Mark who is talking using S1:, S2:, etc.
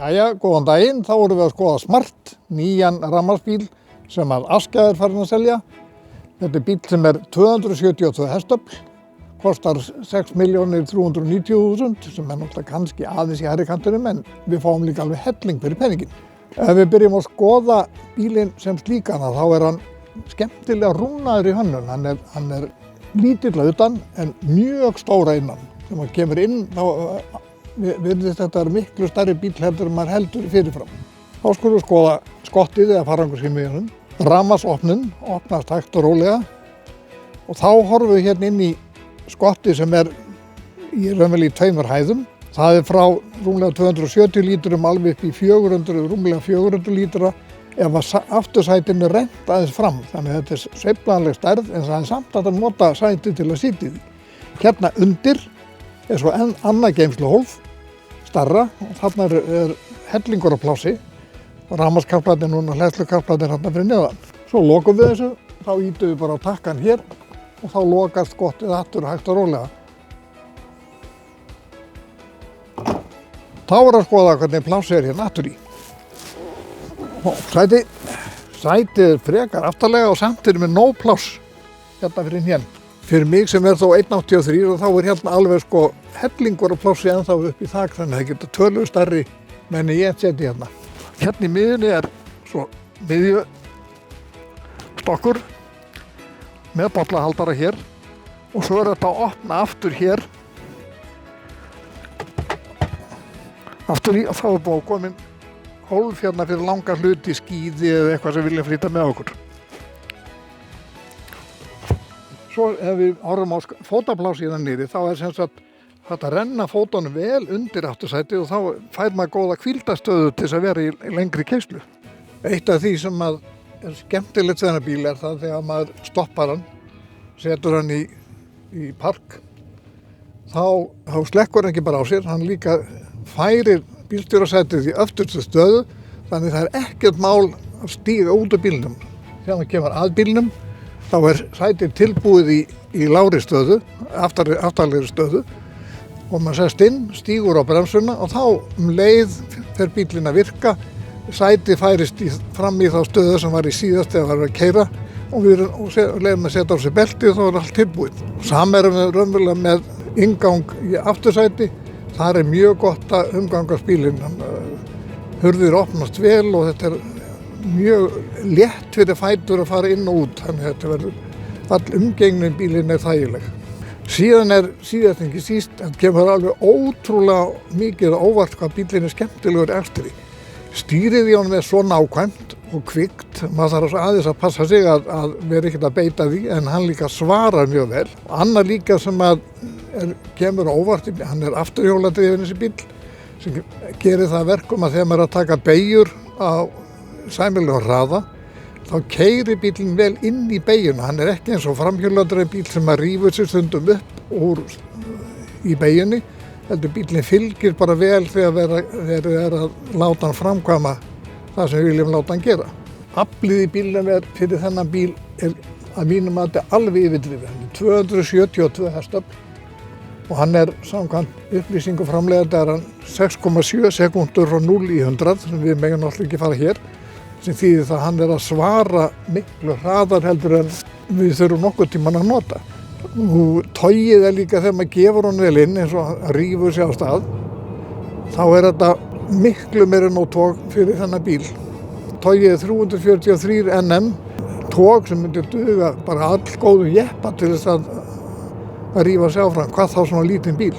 S1: Jæja, góðan daginn. Þá erum við að skoða Smart, nýjan rafmagnsbíl sem að Askja er farin að selja. Þetta er bíl sem er 272 hestöfl, kostar 6.390.000 sem er náttúrulega kannski aðeins í hærri kantinum en við fáum líka alveg helling fyrir peningin. Ef við byrjum að skoða bílinn sem slíkana þá er hann skemmtilega rúmnaður í hönnun. Hann er lítill að utan en mjög stóra innan. Þegar maður kemur inn þá virðist þetta miklu stærri bíl heldur en maður heldur fyrirfram. Þá skulum við skoða skottið eða farangursskynjum. Rafmagnsopnun opnast hægt og rólega og þá horfum við hérna inn í skottið sem er raunverulega í tveimur hæðum. Það er frá rúmlega 270 lítrum alveg upp í rúmlega 400 lítra ef að aftursætin er rennt aðeins fram. Þannig að þetta er sveiflanleg stærð en það er samt að nota sæti til að sitja í því. Hérna undir er svo annað geymsluhólf, stærra, og þarna er hellingur á plássi. Rafmagnskaplarnir núna, hleðslukaplarnir hérna fyrir neðan. Svo lokum við þessu, þá ýtum við bara á takkan hér og þá lokast skottið aftur hægt og rólega. Þá er að skoða hvernig plássi er hérna aftur í. Sætið er frekar aftarlega og samt er með nóg pláss hérna fyrir hérna. Fyrir mig sem er þó 1,83 og þá er hérna alveg hellingur á plássi ennþá upp í þak þannig að það getur töluvert stærri menn ég seti hérna. Hérna í miðjunni er svo miðjustokkur með bollahaldara hér og svo er þetta að opna aftur hér. Aftur í og þá er búið komin hólf hérna fyrir langa hluti, skíði eða eitthvað sem vilja flýta með okkur. Svo ef við horfum á fótaplásið niðri þá er sem sagt hægt að renna fótunum vel undir aftursætið og þá fær maður góða hvíldastöðu til þess að vera í lengri keyrslu. Eitt af því sem er skemmtilegt við þennan bíl er það þegar maður stoppar hann, setur hann í park, þá slekkur hann ekki bara á sér, hann líka færir bílstjórasætið í öftustu stöðu, þannig það er ekkert mál að stíga út af bílnum. Þegar maður kemur að bílnum, þá er sætið tilbúið í lágri stöðu, aftarlegri stöðu og maður sest inn, stígur á bremsuna og þá leið fer bílinn að virka, sætið færist fram í þá stöðu sem var í síðast þegar var að keyra og leiðum að setja á sig belti og þá er allt tilbúið. Sama erum við raunverulega með inngang í aftursæti, þar er mjög gott að umgangast bílinn. Hurðir opnast vel og þetta er mjög létt fyrir fætur að fara inn og út, þannig að þetta verður all umgengni í bílinn er þægileg. Síðan er síðast ekki síst, það kemur alveg ótrúlega mikið óvart hvað bílinn er skemmtilegur eftir því. Stýrið í honum er svo nákvæmt og kvickt, maður þarf aðeins að passa sig að vera ekkert að beita því en hann líka svarar mjög vel. Annað líka sem kemur óvart, hann er afturhjóladrifinn þessi bíl sem gerir það verkum að þegar maður er að taka beygjur á sæmilegan hraða, þá keyrir bílinn vel inn í beygjuna. Hann er ekki eins og framhjóladrifinn bíl sem að rífur sér stundum upp í beygjunni. Heldur bílinn fylgir bara vel þegar verið er að láta hann framkvæma það sem við viljum láta hann gera. Aflið í bílnum fyrir þennan bíl er að mínum að þetta alveg yfirdrifið. Hann er 272 hestöfl og hann er samkvæmt upplýsingu framleiðandi er hann 6,7 sekúndur frá 0 í 100 sem við megum náttúrulega ekki fara hér sem þýðir það að hann er að svara miklu hraðar heldur en við þurfum nokkuð tíman að nota. Togið er líka þegar maður gefur hann vel inn eins og rífur sig á stað þá er þetta miklu meira nóg tog fyrir þennan bíl. Togið er 343 Nm tog sem myndir duga bara all góðum jeppa til þess að rífa sig áfram, hvað þá svona lítinn bíl.